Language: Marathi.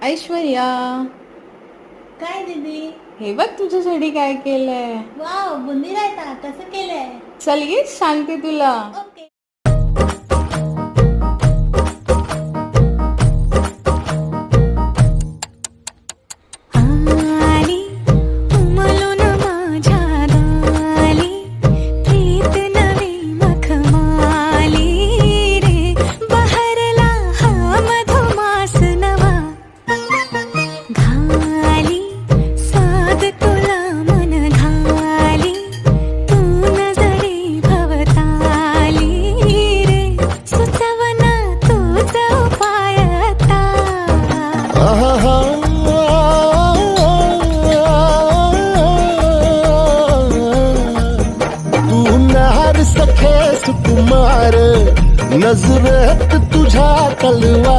ऐश्वर्या, काय दीदी? हे बघ तुझ्यासाठी काय केलंय. वाव, बुंदी रायता कसं केलंय? चल ये सांगते तुला. ओके. आली उमलून माझ्या दाली, प्रीत नवी मखमाली रे, बहरला हा मधुमास नवा, घाली साद तुला मन घाली, तू नजरी भवताली रे, सुचवना तूच उपाय आता. तू नार सखे सुकुमार, नजरेत तुझ्या तलवार.